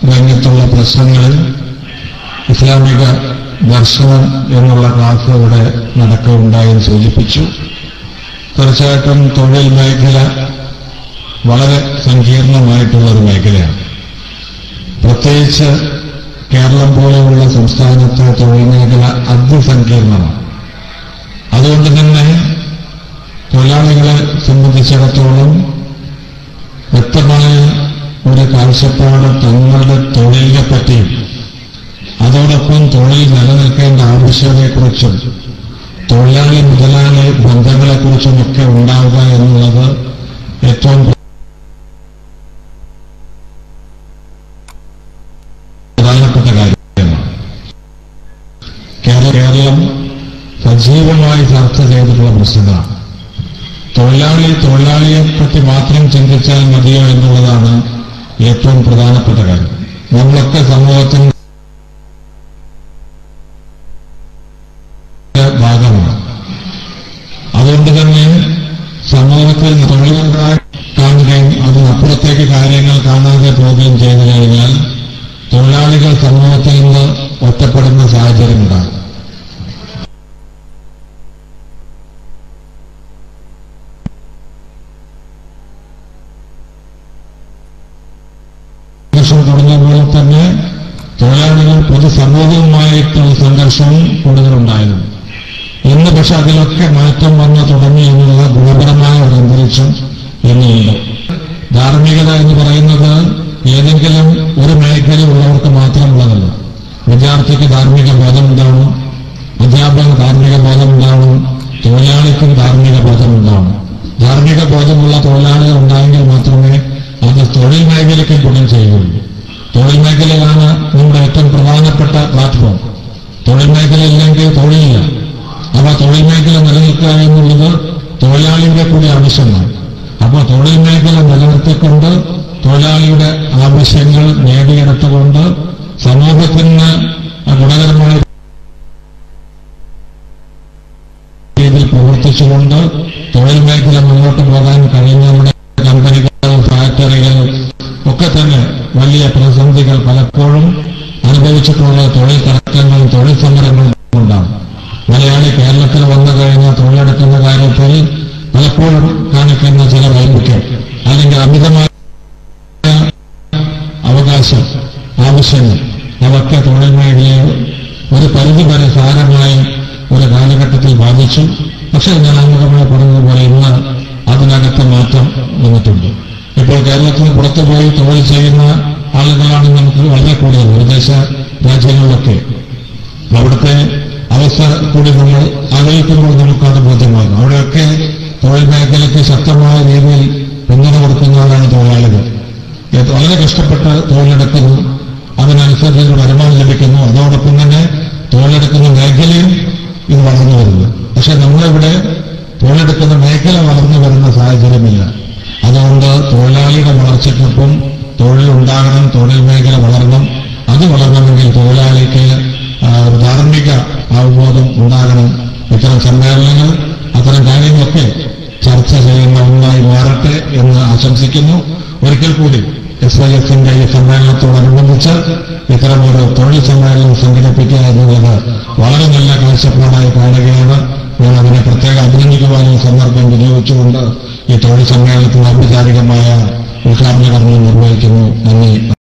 രംഗത്തുള്ള പ്രശ്നങ്ങളിൽ ഇസ്ലാമിക ദർശനം എന്നുള്ള ക്ലാസ് ഇവിടെ നടക്കുകയുണ്ടായെന്ന് സൂചിപ്പിച്ചു. തീർച്ചയായിട്ടും തൊഴിൽ മേഖല വളരെ സങ്കീർണമായിട്ടുള്ളൊരു മേഖലയാണ്. പ്രത്യേകിച്ച് കേരളം പോലെയുള്ള സംസ്ഥാനത്തെ തൊഴിൽ മേഖല അതിസങ്കീർണമാണ്. അതുകൊണ്ട് തന്നെ തൊഴിലാളികളെ സംബന്ധിച്ചിടത്തോളം വ്യക്തമായ ഒരു കാഴ്ചപ്പാട് തങ്ങളുടെ തൊഴിലിനെ പറ്റിയും അതോടൊപ്പം തൊഴിൽ നിലനിൽക്കേണ്ട ആവശ്യകതയെക്കുറിച്ചും തൊഴിലാളി മുതലാളി ബന്ധങ്ങളെക്കുറിച്ചുമൊക്കെ ഉണ്ടാവുക എന്നുള്ളത് ഏറ്റവും പ്രധാനപ്പെട്ട കാര്യമാണ്. കേരളം സജീവമായി ചർച്ച ചെയ്തിട്ടുള്ള പ്രശ്നങ്ങളാണ്. തൊഴിലാളിയെപ്പറ്റി മാത്രം ചിന്തിച്ചാൽ മതിയോ എന്നുള്ളതാണ് ഏറ്റവും പ്രധാനപ്പെട്ട കാര്യം. നമ്മളൊക്കെ സമൂഹത്തിന് ഭാഗമാണ്. അതുകൊണ്ട് തന്നെ സമൂഹത്തിൽ തൊഴിലുണ്ടായി കാണുകയും അതിനപ്പുറത്തേക്ക് കാര്യങ്ങൾ കാണാതെ പോവുകയും ചെയ്തു കഴിഞ്ഞാൽ തൊഴിലാളികൾ സമൂഹത്തിൽ നിന്ന് ഒറ്റപ്പെടുന്ന സാഹചര്യമുണ്ടാകും. തുടങ്ങിയപ്പോൾ തന്നെ തൊഴിലാളികൾ പൊതുസമൂഹവുമായിട്ടുള്ള സംഘർഷവും കൂടുതലുണ്ടായിരുന്നു. ഇന്ന് പക്ഷെ അതിലൊക്കെ മാറ്റം വന്നു തുടങ്ങി എന്നുള്ള ഗുണപരമായ ഒരു അന്തരീക്ഷം ഇന്നുണ്ട്. ധാർമ്മികത എന്ന് പറയുന്നത് ഏതെങ്കിലും ഒരു മേഖലയുള്ളവർക്ക് മാത്രമുള്ളതല്ല. വിദ്യാർത്ഥിക്ക് ധാർമ്മിക ബോധമുണ്ടാവണം, അധ്യാപകന് ധാർമ്മിക ബോധമുണ്ടാവണം, തൊഴിലാളിക്കും ധാർമ്മിക ബോധമുണ്ടാവണം. ധാർമ്മിക ബോധമുള്ള തൊഴിലാളികൾ ഉണ്ടായെങ്കിൽ മാത്രമേ അത് തൊഴിൽ മേഖലയ്ക്ക് ഗുണം ചെയ്യുകയുള്ളൂ. തൊഴിൽ മേഖലയാണ് നമ്മുടെ ഏറ്റവും പ്രധാനപ്പെട്ട പ്ലാറ്റ്ഫോം. തൊഴിൽ മേഖല ഇല്ലെങ്കിൽ തൊഴിലില്ല. അപ്പോൾ തൊഴിൽ മേഖല നിലനിൽക്കുക എന്നുള്ളത് തൊഴിലാളിയുടെ കൂടി ആവശ്യമാണ്. അപ്പോൾ തൊഴിൽ മേഖല നിലനിർത്തിക്കൊണ്ട് തൊഴിലാളിയുടെ ആവശ്യങ്ങൾ നേടിയെടുത്തുകൊണ്ട് സമൂഹത്തിന് ഗുണകരമായ രീതിയിൽ പ്രവർത്തിച്ചുകൊണ്ട് തൊഴിൽ മേഖല മുന്നോട്ട് പോകാൻ കഴിയുന്ന നമ്മുടെ കമ്പനികൾ, ഫാക്ടറികൾ ഒക്കെ തന്നെ വലിയ പ്രതിസന്ധികൾ പലപ്പോഴും അനുഭവിച്ചിട്ടുള്ള തൊഴിൽ തർക്കങ്ങളും തൊഴിൽ സമരങ്ങളും ഉണ്ടാകും. മലയാളി കേരളത്തിൽ വന്നു കഴിഞ്ഞാൽ തൊഴിലെടുക്കുന്ന കാര്യത്തിൽ പലപ്പോഴും കാണിക്കുന്ന ചില വൈമുഖ്യം അല്ലെങ്കിൽ അമിതമായ അവകാശം, ആവശ്യങ്ങൾ അതൊക്കെ തൊഴിൽ മേഖലയെ ഒരു പരിധിവരെ സാരമായ ഒരു കാലഘട്ടത്തിൽ ബാധിച്ചു. പക്ഷേ ഞാൻ ആമുഖമായി പറഞ്ഞതുപോലെ ഇന്ന് അതിനകത്ത് മാറ്റം വന്നിട്ടുണ്ട്. ഇപ്പോൾ കേരളത്തിന് പുറത്തുപോയി തൊഴിൽ ചെയ്യുന്ന ആളുകളാണ് നമുക്ക് വളരെ കൂടുതൽ വിദേശ രാജ്യങ്ങളിലൊക്കെ. അവിടുത്തെ അവസ്ഥ കൂടി നമ്മൾ ആലോചിക്കുമ്പോൾ നമുക്കത് ബോധ്യമാകും. അവിടെയൊക്കെ തൊഴിൽ മേഖലയ്ക്ക് ശക്തമായ രീതിയിൽ പിന്തുണ കൊടുക്കുന്നവരാണ് തൊഴിലാളികൾ. വളരെ കഷ്ടപ്പെട്ട് തൊഴിലെടുക്കുന്നു, അതിനനുസരിച്ച് വരുമാനം ലഭിക്കുന്നു. അതോടൊപ്പം തന്നെ തൊഴിലെടുക്കുന്ന മേഖലയും ഇത് വളർന്നു വരുന്നു. പക്ഷെ നമ്മളിവിടെ തൊഴിലെടുക്കുന്ന മേഖല വളർന്നു വരുന്ന സാഹചര്യമില്ല. അതുകൊണ്ട് തൊഴിലാളിയുടെ വളർച്ചയ്ക്കൊപ്പം തൊഴിലുണ്ടാകണം, തൊഴിൽ മേഖല വളരണം. അത് വളരണമെങ്കിൽ തൊഴിലാളിക്ക് ഒരു ധാർമ്മിക അവബോധം ഉണ്ടാകണം. ഇത്തരം സമ്മേളനങ്ങൾ, അത്തരം കാര്യങ്ങളൊക്കെ ചർച്ച ചെയ്യുന്ന ഒന്നായി മാറട്ടെ എന്ന് ആശംസിക്കുന്നു. ഒരിക്കൽ കൂടി SYFന്റെ ഈ സമ്മേളനത്തോടനുബന്ധിച്ച് ഇത്തരമൊരു തൊഴിൽ സമ്മേളനം സംഘടിപ്പിക്കുക എന്നുള്ളത് വളരെ നല്ല കാഴ്ചപ്പാടായി കാണുകയാണ്. ഞാൻ അതിനെ പ്രത്യേകം അഭിനന്ദിക്കുവാനും സന്ദർഭം വിനിയോഗിച്ചുകൊണ്ട് ഈ തൊഴിൽ സമ്മേളനത്തിന് ഔപചാരികമായ ഉദ്ഘാടന കർമ്മം നിർവഹിച്ചു.